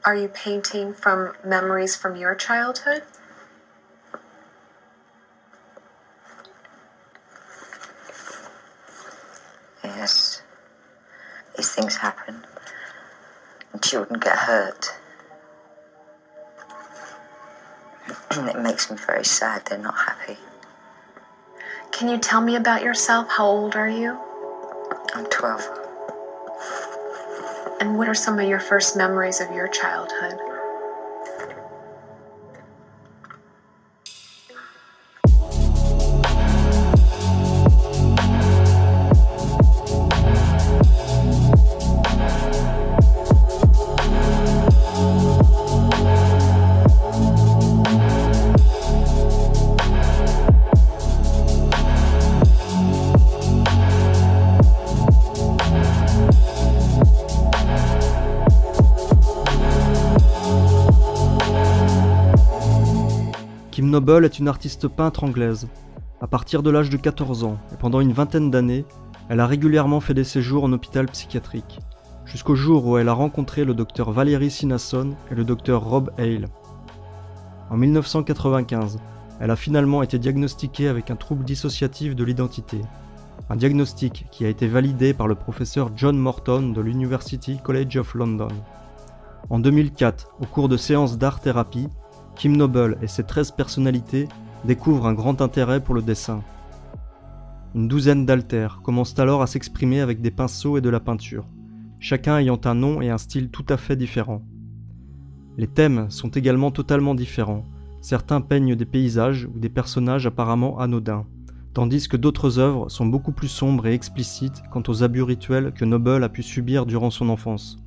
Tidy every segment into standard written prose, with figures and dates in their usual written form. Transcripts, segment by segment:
Are you painting from memories from your childhood? Yes. These things happen. And children get hurt. It makes me very sad. They're not happy. Can you tell me about yourself? How old are you? I'm 12. And what are some of your first memories of your childhood? Kim Noble est une artiste peintre anglaise. À partir de l'âge de 14 ans, et pendant une vingtaine d'années, elle a régulièrement fait des séjours en hôpital psychiatrique, jusqu'au jour où elle a rencontré le docteur Valery Sinason et le docteur Rob Hale. En 1995, elle a finalement été diagnostiquée avec un trouble dissociatif de l'identité, un diagnostic qui a été validé par le professeur John Morton de l'University College of London. En 2004, au cours de séances d'art-thérapie, Kim Noble et ses 13 personnalités découvrent un grand intérêt pour le dessin. Une douzaine d'haltères commencent alors à s'exprimer avec des pinceaux et de la peinture, chacun ayant un nom et un style tout à fait différents. Les thèmes sont également totalement différents, certains peignent des paysages ou des personnages apparemment anodins, tandis que d'autres œuvres sont beaucoup plus sombres et explicites quant aux abus rituels que Noble a pu subir durant son enfance.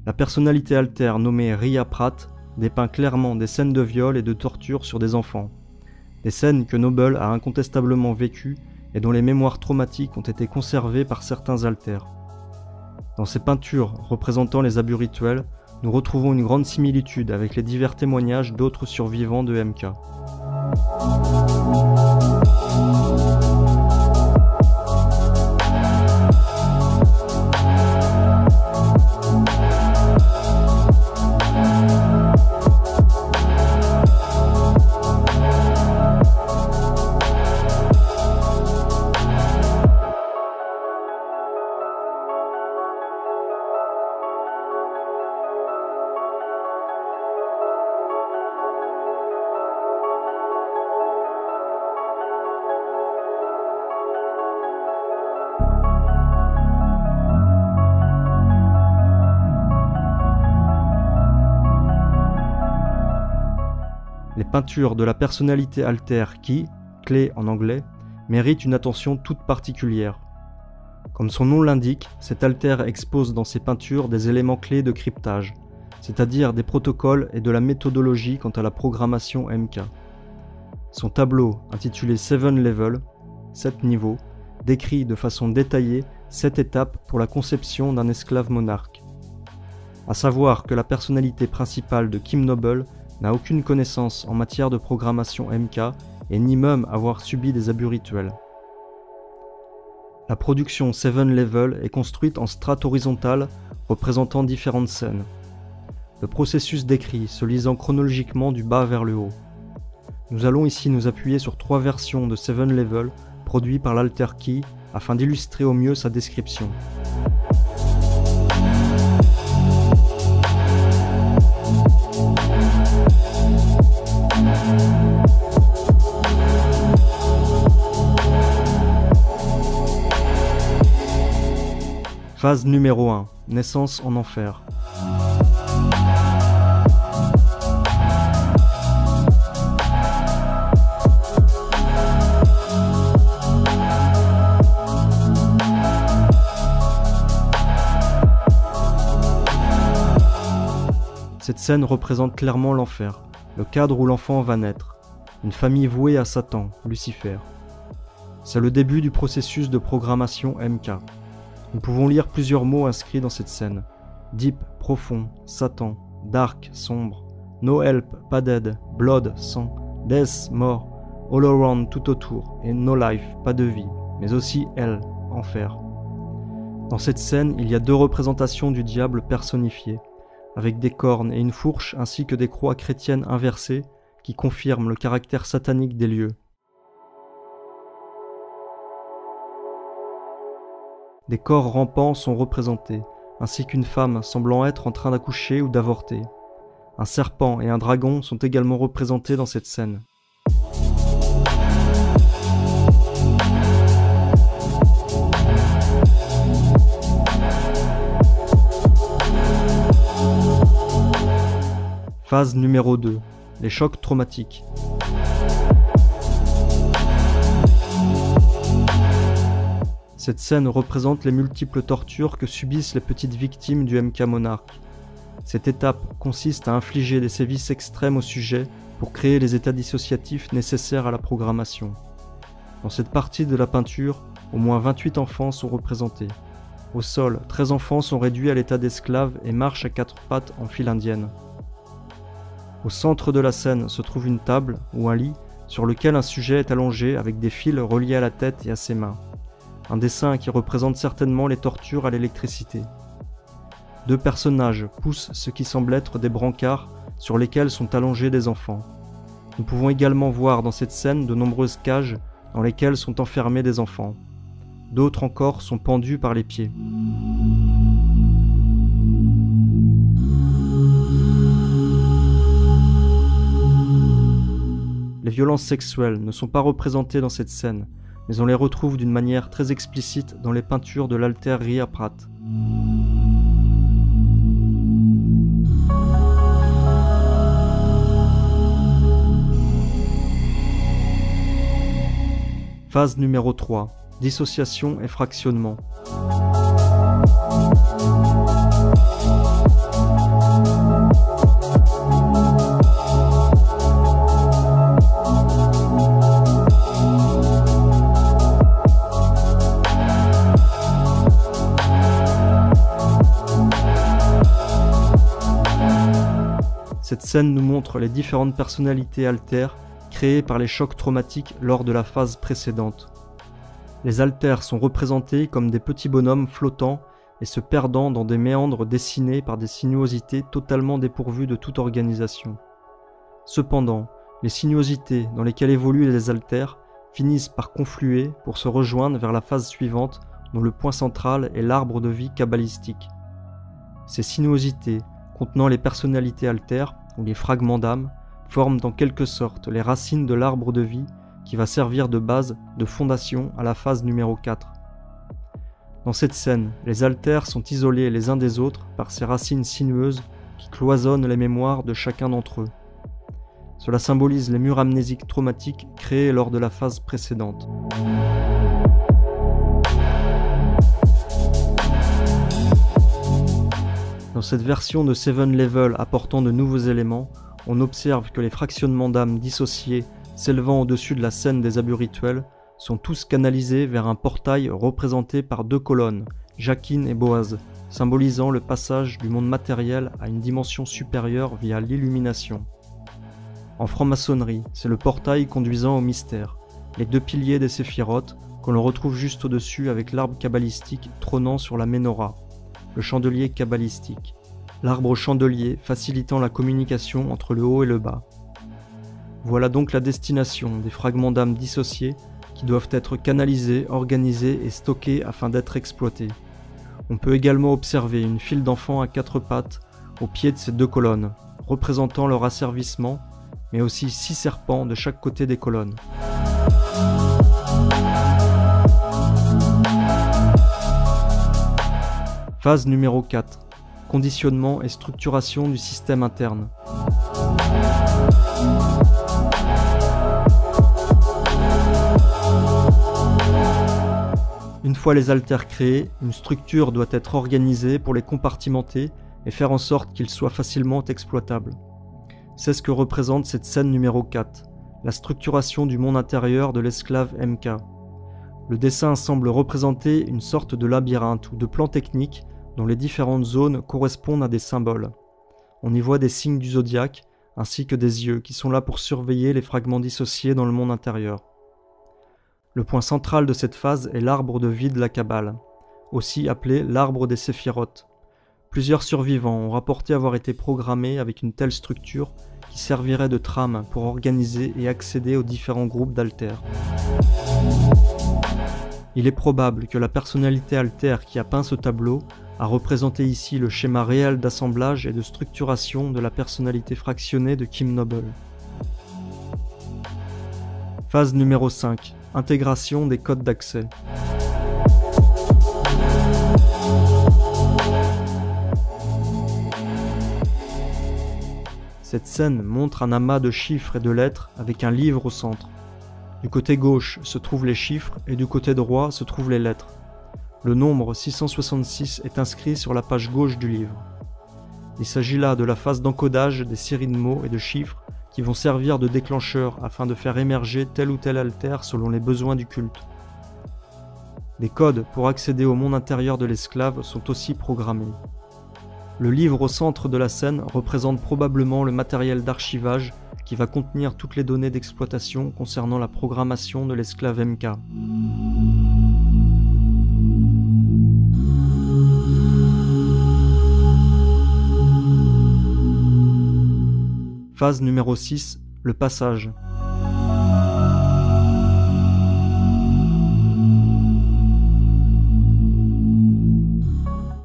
La personnalité altère nommée Ria Pratt dépeint clairement des scènes de viol et de torture sur des enfants, des scènes que Noble a incontestablement vécues et dont les mémoires traumatiques ont été conservées par certains altères. Dans ces peintures représentant les abus rituels, nous retrouvons une grande similitude avec les divers témoignages d'autres survivants de MK. Les peintures de la personnalité altère qui, clé en anglais, méritent une attention toute particulière. Comme son nom l'indique, cet altère expose dans ses peintures des éléments clés de cryptage, c'est-à-dire des protocoles et de la méthodologie quant à la programmation MK. Son tableau, intitulé Seven Levels, 7 niveaux, décrit de façon détaillée 7 étapes pour la conception d'un esclave monarque. À savoir que la personnalité principale de Kim Noble n'a aucune connaissance en matière de programmation MK et ni même avoir subi des abus rituels. La production Seven Levels est construite en strates horizontales représentant différentes scènes. Le processus décrit se lisant chronologiquement du bas vers le haut. Nous allons ici nous appuyer sur 3 versions de Seven Levels produits par l'Alter Key afin d'illustrer au mieux sa description. Phase numéro 1. Naissance en enfer. Cette scène représente clairement l'enfer, le cadre où l'enfant va naître, une famille vouée à Satan, Lucifer. C'est le début du processus de programmation MK. Nous pouvons lire plusieurs mots inscrits dans cette scène. Deep, profond, Satan, dark, sombre, no help, pas d'aide, blood, sang, death, mort, all around, tout autour, et no life, pas de vie, mais aussi hell, enfer. Dans cette scène, il y a 2 représentations du diable personnifié. avec des cornes et une fourche ainsi que des croix chrétiennes inversées qui confirment le caractère satanique des lieux. Des corps rampants sont représentés, ainsi qu'une femme semblant être en train d'accoucher ou d'avorter. Un serpent et un dragon sont également représentés dans cette scène. Phase numéro 2. Les chocs traumatiques. Cette scène représente les multiples tortures que subissent les petites victimes du MK Monarch. Cette étape consiste à infliger des sévices extrêmes au sujet pour créer les états dissociatifs nécessaires à la programmation. Dans cette partie de la peinture, au moins 28 enfants sont représentés. Au sol, 13 enfants sont réduits à l'état d'esclaves et marchent à 4 pattes en file indienne. Au centre de la scène se trouve une table ou un lit sur lequel un sujet est allongé avec des fils reliés à la tête et à ses mains. Un dessin qui représente certainement les tortures à l'électricité. 2 personnages poussent ce qui semble être des brancards sur lesquels sont allongés des enfants. Nous pouvons également voir dans cette scène de nombreuses cages dans lesquelles sont enfermés des enfants. D'autres encore sont pendus par les pieds. Les violences sexuelles ne sont pas représentées dans cette scène, mais on les retrouve d'une manière très explicite dans les peintures de l'Alter Ria Pratt. Phase numéro 3. Dissociation et fractionnement. Cette scène nous montre les différentes personnalités altères créées par les chocs traumatiques lors de la phase précédente. Les altères sont représentés comme des petits bonhommes flottants et se perdant dans des méandres dessinés par des sinuosités totalement dépourvues de toute organisation. Cependant, les sinuosités dans lesquelles évoluent les altères finissent par confluer pour se rejoindre vers la phase suivante dont le point central est l'arbre de vie kabbalistique. Ces sinuosités, contenant les personnalités altères ou les fragments d'âme, forment en quelque sorte les racines de l'arbre de vie qui va servir de base, de fondation à la phase numéro 4. Dans cette scène, les altères sont isolés les uns des autres par ces racines sinueuses qui cloisonnent les mémoires de chacun d'entre eux. Cela symbolise les murs amnésiques traumatiques créés lors de la phase précédente. Dans cette version de Seven Level apportant de nouveaux éléments, on observe que les fractionnements d'âme dissociés s'élevant au-dessus de la scène des abus rituels sont tous canalisés vers un portail représenté par 2 colonnes, Jachin et Boaz, symbolisant le passage du monde matériel à une dimension supérieure via l'illumination. En franc-maçonnerie, c'est le portail conduisant au mystère, les 2 piliers des séphirotes que l'on retrouve juste au-dessus avec l'arbre kabbalistique trônant sur la menorah, le chandelier kabbalistique, l'arbre chandelier facilitant la communication entre le haut et le bas. Voilà donc la destination des fragments d'âme dissociés qui doivent être canalisés, organisés et stockés afin d'être exploités. On peut également observer une file d'enfants à 4 pattes au pied de ces 2 colonnes, représentant leur asservissement, mais aussi 6 serpents de chaque côté des colonnes. Phase numéro 4. Conditionnement et structuration du système interne. Une fois les altères créés, une structure doit être organisée pour les compartimenter et faire en sorte qu'ils soient facilement exploitables. C'est ce que représente cette scène numéro 4, la structuration du monde intérieur de l'esclave MK. Le dessin semble représenter une sorte de labyrinthe ou de plan technique dont les différentes zones correspondent à des symboles. On y voit des signes du zodiaque ainsi que des yeux qui sont là pour surveiller les fragments dissociés dans le monde intérieur. Le point central de cette phase est l'arbre de vie de la Kabbale, aussi appelé l'arbre des séphirotes. Plusieurs survivants ont rapporté avoir été programmés avec une telle structure qui servirait de trame pour organiser et accéder aux différents groupes d'altères. Il est probable que la personnalité altère qui a peint ce tableau a représenté ici le schéma réel d'assemblage et de structuration de la personnalité fractionnée de Kim Noble. Phase numéro 5. Intégration des codes d'accès. Cette scène montre un amas de chiffres et de lettres avec un livre au centre. Du côté gauche se trouvent les chiffres et du côté droit se trouvent les lettres. Le nombre 666 est inscrit sur la page gauche du livre. Il s'agit là de la phase d'encodage des séries de mots et de chiffres qui vont servir de déclencheur afin de faire émerger tel ou tel altère selon les besoins du culte. Des codes pour accéder au monde intérieur de l'esclave sont aussi programmés. Le livre au centre de la scène représente probablement le matériel d'archivage qui va contenir toutes les données d'exploitation concernant la programmation de l'esclave MK. Phase numéro 6, le passage.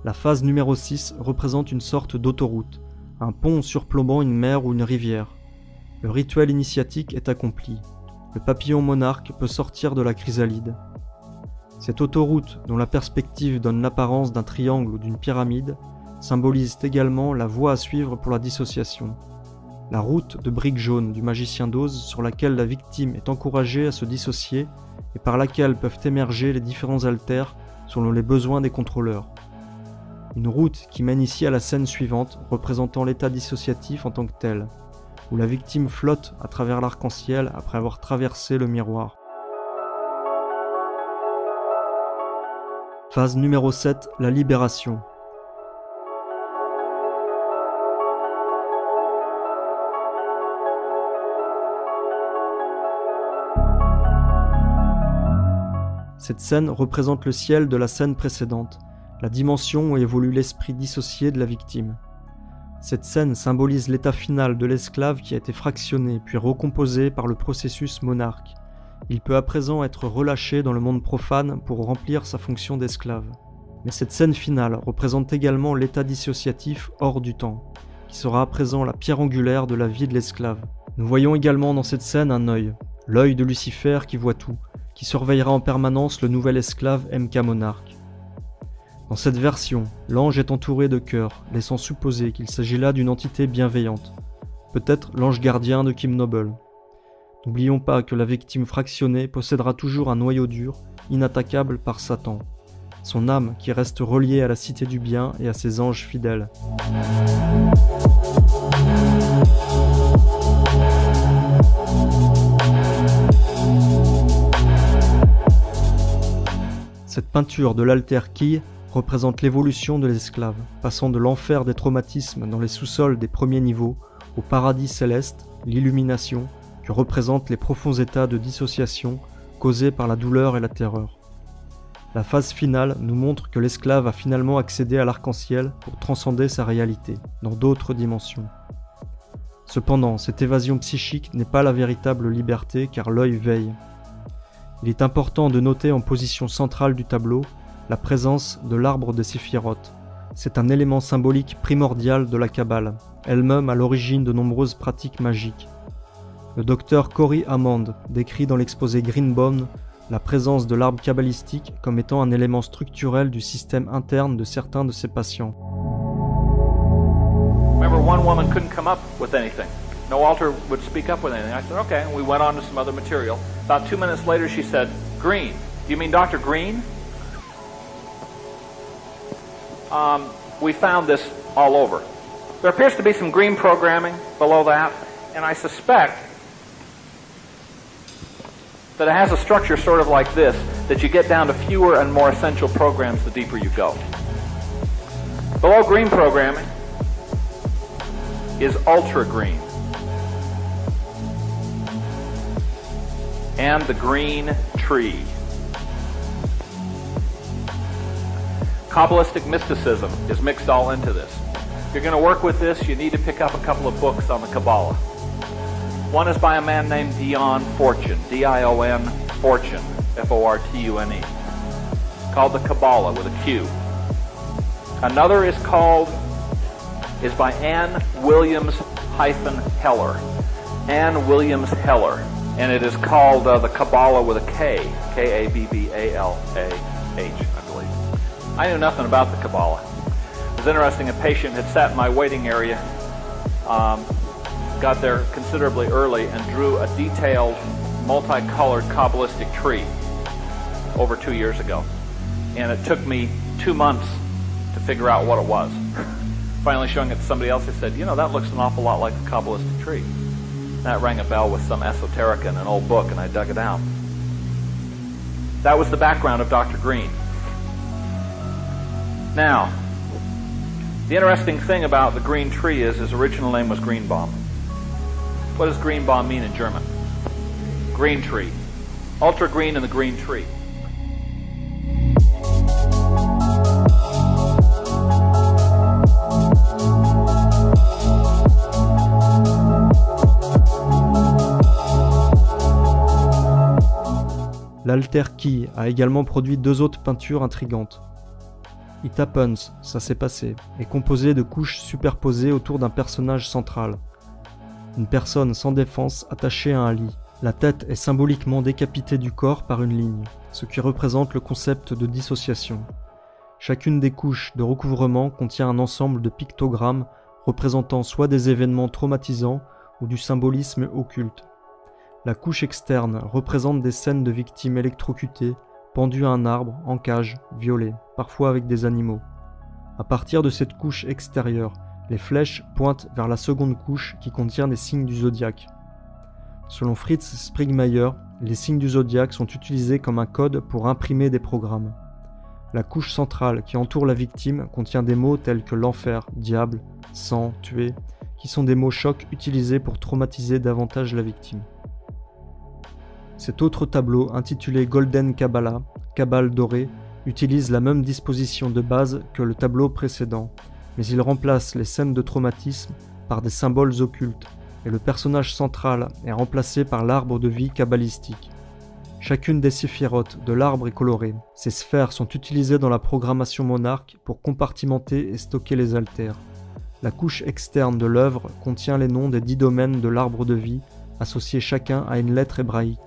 La phase numéro 6 représente une sorte d'autoroute, un pont surplombant une mer ou une rivière. Le rituel initiatique est accompli. Le papillon monarque peut sortir de la chrysalide. Cette autoroute, dont la perspective donne l'apparence d'un triangle ou d'une pyramide, symbolise également la voie à suivre pour la dissociation. La route de briques jaunes du magicien d'Oz sur laquelle la victime est encouragée à se dissocier et par laquelle peuvent émerger les différents altères selon les besoins des contrôleurs. Une route qui mène ici à la scène suivante représentant l'état dissociatif en tant que tel, où la victime flotte à travers l'arc-en-ciel après avoir traversé le miroir. Phase numéro 7, la libération. Cette scène représente le ciel de la scène précédente, la dimension où évolue l'esprit dissocié de la victime. Cette scène symbolise l'état final de l'esclave qui a été fractionné puis recomposé par le processus monarque. Il peut à présent être relâché dans le monde profane pour remplir sa fonction d'esclave. Mais cette scène finale représente également l'état dissociatif hors du temps, qui sera à présent la pierre angulaire de la vie de l'esclave. Nous voyons également dans cette scène un œil, l'œil de Lucifer qui voit tout, qui surveillera en permanence le nouvel esclave MK Monarque. Dans cette version, l'ange est entouré de cœurs, laissant supposer qu'il s'agit là d'une entité bienveillante, peut-être l'ange gardien de Kim Noble. N'oublions pas que la victime fractionnée possédera toujours un noyau dur, inattaquable par Satan, son âme qui reste reliée à la cité du bien et à ses anges fidèles. Cette peinture de l'alter Key représente l'évolution de l'esclave, passant de l'enfer des traumatismes dans les sous-sols des premiers niveaux au paradis céleste, l'illumination, que représentent les profonds états de dissociation causés par la douleur et la terreur. La phase finale nous montre que l'esclave a finalement accédé à l'arc-en-ciel pour transcender sa réalité, dans d'autres dimensions. Cependant, cette évasion psychique n'est pas la véritable liberté car l'œil veille. Il est important de noter en position centrale du tableau la présence de l'arbre de Séphiroth. C'est un élément symbolique primordial de la Kabbale, elle-même à l'origine de nombreuses pratiques magiques. Le docteur Corey Hammond décrit dans l'exposé Greenbaum la présence de l'arbre kabbalistique comme étant un élément structurel du système interne de certains de ses patients. Remember, one woman couldn't come up with anything. No altar would speak up with anything. I said, okay, and we went on to some other material. About 2 minutes later, she said, Green. Do you mean Dr. Green? We found this all over. There appears to be some green programming below that, and I suspect that it has a structure sort of like this, that you get down to fewer and more essential programs the deeper you go. Below green programming is ultra green. And the green tree. Kabbalistic mysticism is mixed all into this. If you're going to work with this, you need to pick up a couple of books on the Kabbalah. One is by a man named Dion Fortune, D-I-O-N, Fortune, F-O-R-T-U-N-E, called the Kabbalah with a Q. Another is by Ann Williams-Heller. Ann Williams Heller, and it is called the Kabbalah with a K, K-A-B-B-A-L-A-H, I believe. I knew nothing about the Kabbalah. It was interesting, a patient had sat in my waiting area, got there considerably early, and drew a detailed, multicolored Kabbalistic tree over 2 years ago. And it took me 2 months to figure out what it was. Finally showing it to somebody else, they said, you know, that looks an awful lot like the Kabbalistic tree. That rang a bell with some esoterica in an old book, and I dug it out. That was the background of Dr. Green. Now, the interesting thing about the green tree is his original name was Greenbaum. What does Greenbaum mean in German? Green tree. Ultra green in the green tree. L'Alter Key a également produit 2 autres peintures intrigantes. It Happens, ça s'est passé, est composé de couches superposées autour d'un personnage central. Une personne sans défense attachée à un lit. La tête est symboliquement décapitée du corps par une ligne, ce qui représente le concept de dissociation. Chacune des couches de recouvrement contient un ensemble de pictogrammes représentant soit des événements traumatisants ou du symbolisme occulte. La couche externe représente des scènes de victimes électrocutées, pendues à un arbre, en cage, violées, parfois avec des animaux. À partir de cette couche extérieure, les flèches pointent vers la seconde couche qui contient des signes du zodiaque. Selon Fritz Springmeier, les signes du zodiaque sont utilisés comme un code pour imprimer des programmes. La couche centrale qui entoure la victime contient des mots tels que l'enfer, diable, sang, tuer, qui sont des mots chocs utilisés pour traumatiser davantage la victime. Cet autre tableau, intitulé Golden Kabbalah, Kabbale dorée, utilise la même disposition de base que le tableau précédent, mais il remplace les scènes de traumatisme par des symboles occultes, et le personnage central est remplacé par l'arbre de vie kabbalistique. Chacune des séphirotes de l'arbre est colorée. Ces sphères sont utilisées dans la programmation monarque pour compartimenter et stocker les altères. La couche externe de l'œuvre contient les noms des 10 domaines de l'arbre de vie, associés chacun à une lettre hébraïque.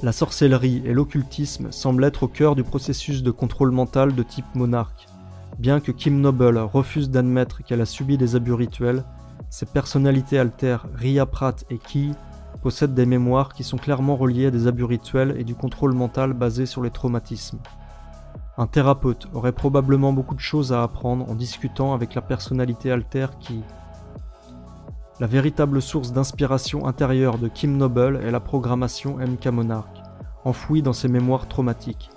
La sorcellerie et l'occultisme semblent être au cœur du processus de contrôle mental de type monarque. Bien que Kim Noble refuse d'admettre qu'elle a subi des abus rituels, ses personnalités altères Ria Pratt et Key possèdent des mémoires qui sont clairement reliées à des abus rituels et du contrôle mental basé sur les traumatismes. Un thérapeute aurait probablement beaucoup de choses à apprendre en discutant avec la personnalité altère Key. La véritable source d'inspiration intérieure de Kim Noble est la programmation MK Monarch, enfouie dans ses mémoires traumatiques.